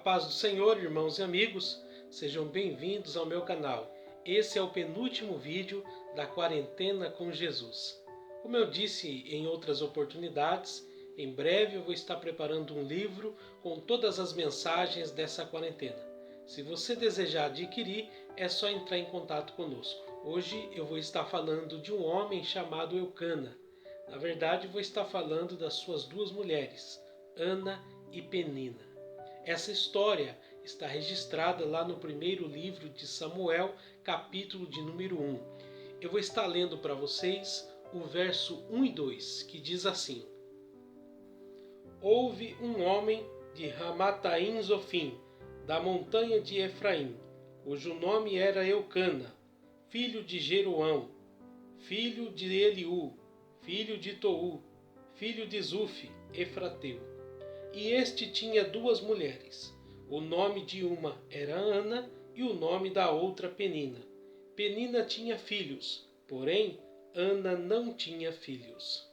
paz do Senhor, irmãos e amigos, sejam bem-vindos ao meu canal. Esse é o penúltimo vídeo da quarentena com Jesus. Como eu disse em outras oportunidades, em breve eu vou estar preparando um livro com todas as mensagens dessa quarentena. Se você desejar adquirir, é só entrar em contato conosco. Hoje eu vou estar falando de um homem chamado Eucana. Na verdade, vou estar falando das suas duas mulheres, Ana e Penina. Essa história está registrada lá no primeiro livro de Samuel, capítulo de número 1. Eu vou estar lendo para vocês o verso 1 e 2, que diz assim: Houve um homem de Ramataim Zofim, da montanha de Efraim, cujo nome era Eucana, filho de Jeroão, filho de Eliú, filho de Tou, filho de Zufi, Efrateu. E este tinha duas mulheres. O nome de uma era Ana e o nome da outra Penina. Penina tinha filhos, porém Ana não tinha filhos.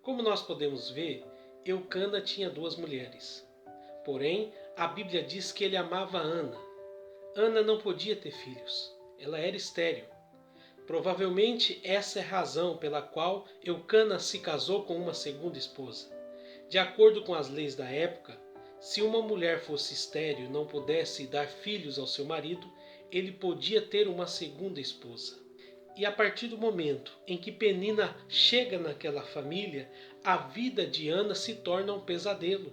Como nós podemos ver, Eucana tinha duas mulheres. Porém, a Bíblia diz que ele amava Ana. Ana não podia ter filhos. Ela era estéril. Provavelmente essa é a razão pela qual Eucana se casou com uma segunda esposa. De acordo com as leis da época, se uma mulher fosse estéril e não pudesse dar filhos ao seu marido, ele podia ter uma segunda esposa. E a partir do momento em que Penina chega naquela família, a vida de Ana se torna um pesadelo.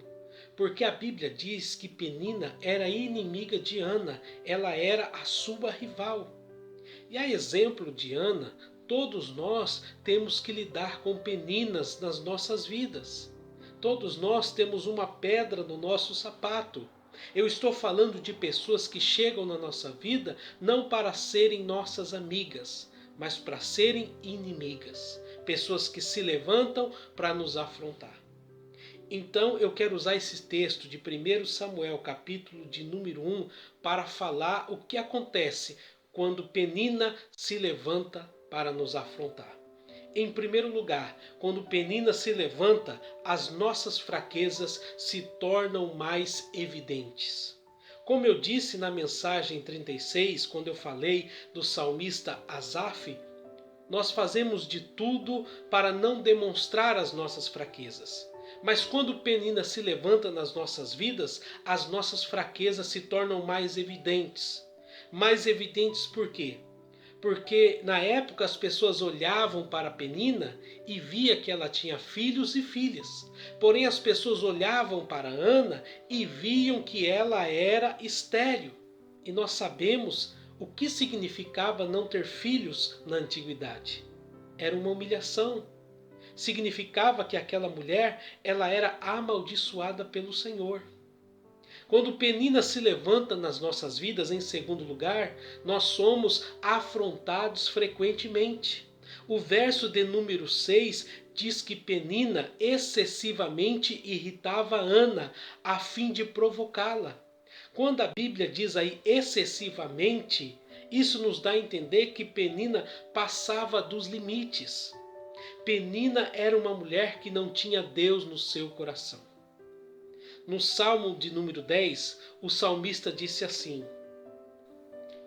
Porque a Bíblia diz que Penina era inimiga de Ana, ela era a sua rival. E a exemplo de Ana, todos nós temos que lidar com peninas nas nossas vidas. Todos nós temos uma pedra no nosso sapato. Eu estou falando de pessoas que chegam na nossa vida não para serem nossas amigas, mas para serem inimigas. Pessoas que se levantam para nos afrontar. Então eu quero usar esse texto de 1 Samuel, capítulo de número 1, para falar o que acontece quando Penina se levanta para nos afrontar. Em primeiro lugar, quando Penina se levanta, as nossas fraquezas se tornam mais evidentes. Como eu disse na mensagem 36, quando eu falei do salmista Asaf, nós fazemos de tudo para não demonstrar as nossas fraquezas. Mas quando Penina se levanta nas nossas vidas, as nossas fraquezas se tornam mais evidentes. Mais evidentes por quê? Porque na época as pessoas olhavam para Penina e via que ela tinha filhos e filhas. Porém as pessoas olhavam para Ana e viam que ela era estéril. E nós sabemos o que significava não ter filhos na antiguidade. Era uma humilhação. Significava que aquela mulher ela era amaldiçoada pelo Senhor. Quando Penina se levanta nas nossas vidas, em segundo lugar, nós somos afrontados frequentemente. O verso de número 6 diz que Penina excessivamente irritava Ana, a fim de provocá-la. Quando a Bíblia diz aí excessivamente, isso nos dá a entender que Penina passava dos limites. Penina era uma mulher que não tinha Deus no seu coração. No Salmo de número 10, o salmista disse assim: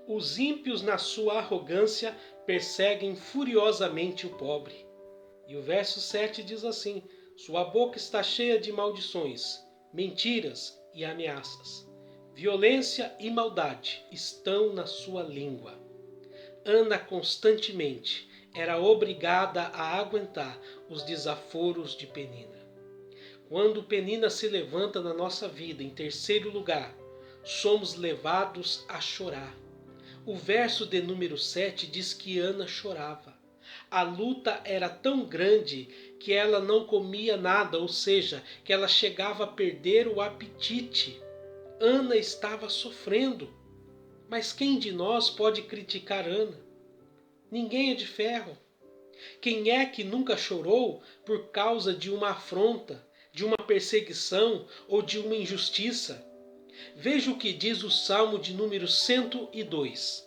Os ímpios na sua arrogância perseguem furiosamente o pobre. E o verso 7 diz assim: Sua boca está cheia de maldições, mentiras e ameaças. Violência e maldade estão na sua língua. Ana constantemente era obrigada a aguentar os desaforos de Penina. Quando Penina se levanta na nossa vida, em terceiro lugar, somos levados a chorar. O verso de número 7 diz que Ana chorava. A luta era tão grande que ela não comia nada, ou seja, que ela chegava a perder o apetite. Ana estava sofrendo. Mas quem de nós pode criticar Ana? Ninguém é de ferro. Quem é que nunca chorou por causa de uma afronta, de uma perseguição ou de uma injustiça? Veja o que diz o Salmo de número 102.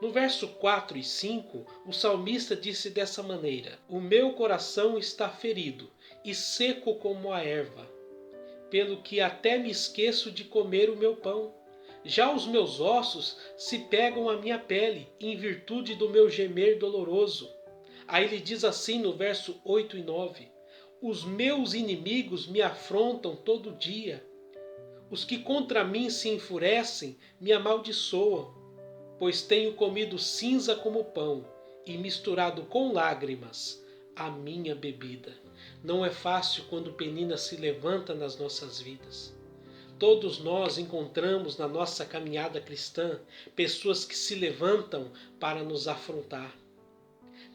No verso 4 e 5, o salmista disse dessa maneira: O meu coração está ferido e seco como a erva. pelo que até me esqueço de comer o meu pão. Já os meus ossos se pegam à minha pele, em virtude do meu gemer doloroso. Aí ele diz assim no verso 8 e 9: os meus inimigos me afrontam todo dia. Os que contra mim se enfurecem me amaldiçoam, pois tenho comido cinza como pão e misturado com lágrimas a minha bebida. Não é fácil quando Penina se levanta nas nossas vidas. Todos nós encontramos na nossa caminhada cristã pessoas que se levantam para nos afrontar.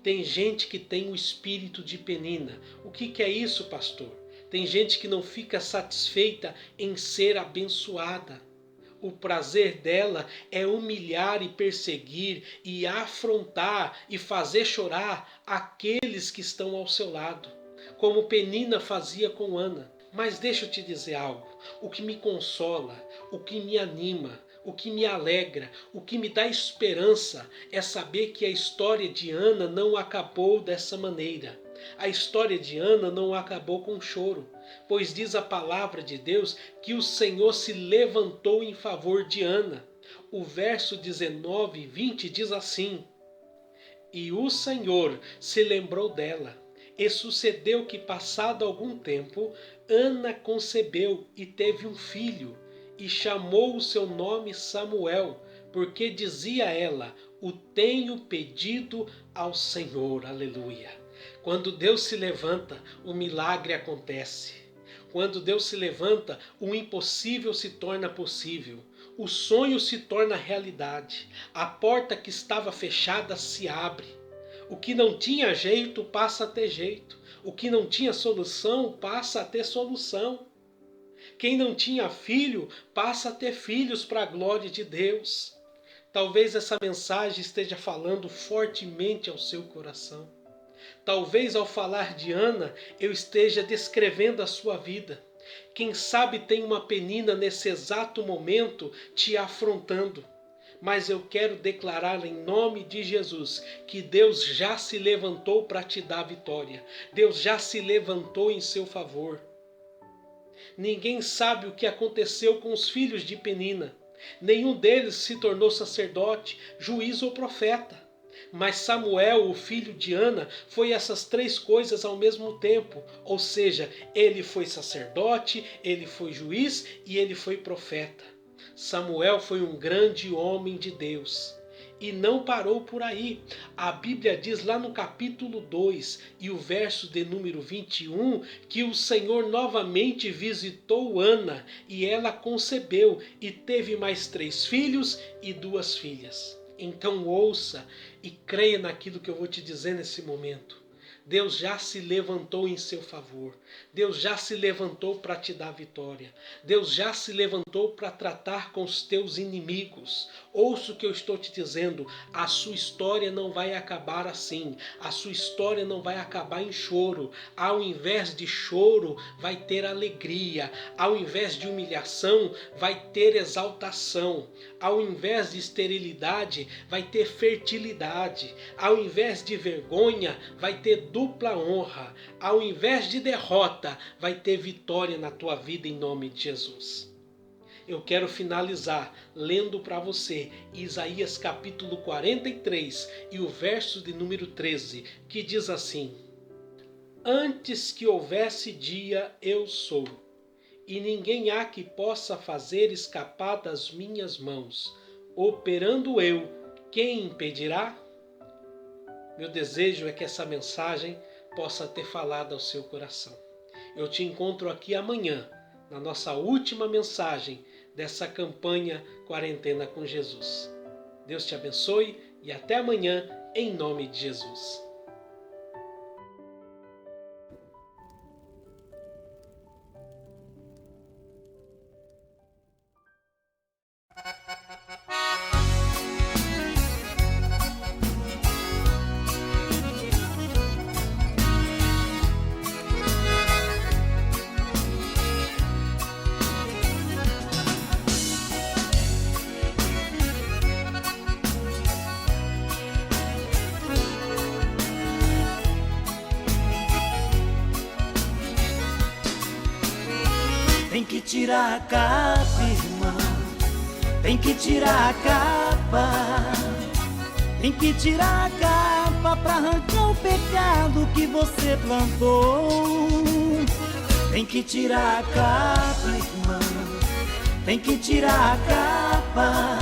Tem gente que tem o espírito de Penina. O que é isso, pastor? Tem gente que não fica satisfeita em ser abençoada. O prazer dela é humilhar e perseguir e afrontar e fazer chorar aqueles que estão ao seu lado, como Penina fazia com Ana. Mas deixa eu te dizer algo, o que me consola, o que me anima, o que me alegra, o que me dá esperança é saber que a história de Ana não acabou dessa maneira. A história de Ana não acabou com choro, pois diz a palavra de Deus que o Senhor se levantou em favor de Ana. O verso 19 e 20 diz assim: e o Senhor se lembrou dela. E sucedeu que, passado algum tempo, Ana concebeu e teve um filho, e chamou o seu nome Samuel, porque dizia ela: o tenho pedido ao Senhor. Aleluia. Quando Deus se levanta, o milagre acontece. Quando Deus se levanta, o impossível se torna possível. O sonho se torna realidade. A porta que estava fechada se abre. O que não tinha jeito passa a ter jeito. O que não tinha solução passa a ter solução. Quem não tinha filho passa a ter filhos para a glória de Deus. Talvez essa mensagem esteja falando fortemente ao seu coração. Talvez ao falar de Ana eu esteja descrevendo a sua vida. Quem sabe tem uma Penina nesse exato momento te afrontando. Mas eu quero declarar em nome de Jesus que Deus já se levantou para te dar vitória. Deus já se levantou em seu favor. Ninguém sabe o que aconteceu com os filhos de Penina. Nenhum deles se tornou sacerdote, juiz ou profeta. Mas Samuel, o filho de Ana, foi essas três coisas ao mesmo tempo. Ou seja, ele foi sacerdote, ele foi juiz e ele foi profeta. Samuel foi um grande homem de Deus. E não parou por aí. A Bíblia diz lá no capítulo 2 e o verso de número 21 que o Senhor novamente visitou Ana e ela concebeu e teve mais 3 filhos e 2 filhas. Então ouça e creia naquilo que eu vou te dizer nesse momento. Deus já se levantou em seu favor. Deus já se levantou para te dar vitória. Deus já se levantou para tratar com os teus inimigos. Ouça o que eu estou te dizendo. A sua história não vai acabar assim. A sua história não vai acabar em choro. Ao invés de choro, vai ter alegria. Ao invés de humilhação, vai ter exaltação. Ao invés de esterilidade, vai ter fertilidade. Ao invés de vergonha, vai ter dupla honra. Ao invés de derrota, vai ter vitória na tua vida em nome de Jesus. Eu quero finalizar lendo para você Isaías capítulo 43 e o verso de número 13, que diz assim: antes que houvesse dia eu sou, e ninguém há que possa fazer escapar das minhas mãos. Operando eu, quem impedirá? Meu desejo é que essa mensagem possa ter falado ao seu coração. Eu te encontro aqui amanhã, na nossa última mensagem dessa campanha Quarentena com Jesus. Deus te abençoe e até amanhã, em nome de Jesus. que tirar a capa, irmão. Tem que tirar a capa. Tem que tirar a capa pra arrancar o pecado que você plantou. Tem que tirar a capa, irmão. Tem que tirar a capa.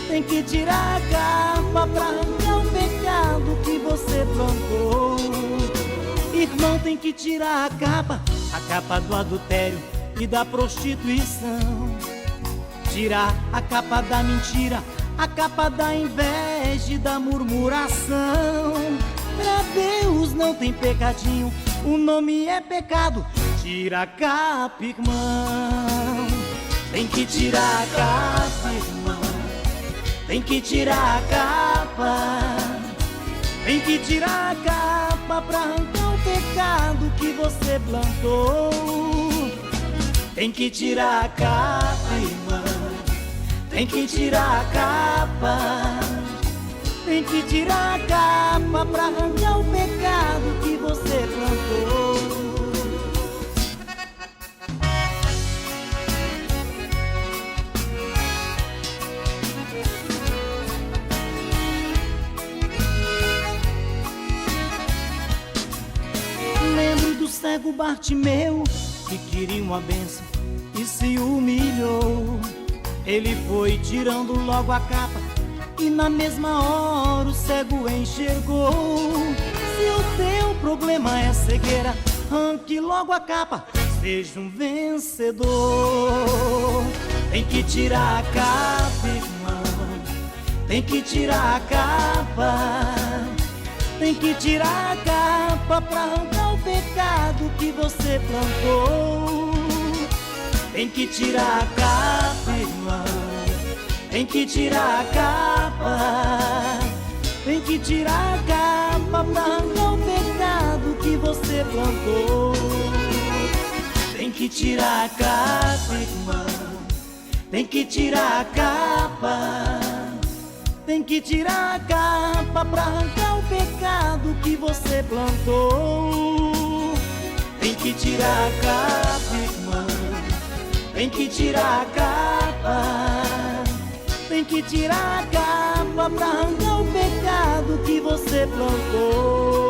Tem que tirar a capa pra arrancar o pecado que você plantou. Irmão, tem que tirar a capa do adultério e da prostituição. Tirar a capa da mentira, a capa da inveja e da murmuração. Pra Deus não tem pecadinho, o nome é pecado. Tira a capa, irmão. Tem que tirar a capa, irmão. Tem que tirar a capa. Tem que tirar a capa pra arrancar o pecado que você plantou. Tem que tirar a capa, irmão. Tem que tirar a capa. Tem que tirar a capa pra arrancar o pecado que você plantou. Lembro do cego Bartimeu, que queria uma bênção e se humilhou. Ele foi tirando logo a capa e na mesma hora o cego enxergou. Se o teu problema é cegueira, arranque logo a capa, seja um vencedor. Tem que tirar a capa, irmão. Tem que tirar a capa. Tem que tirar a capa pra arrancar o pecado que você plantou. Tem que tirar a capa, irmão. Tem que tirar a capa. Tem que tirar a capa pra arrancar o pecado que você plantou. Tem que tirar a capa, irmão. Tem que tirar a capa. Tem que tirar a capa pra arrancar o pecado que você plantou. Tem que tirar a capa, irmão. Tem que tirar a capa. Tem que tirar a capa pra arrancar o pecado que você plantou.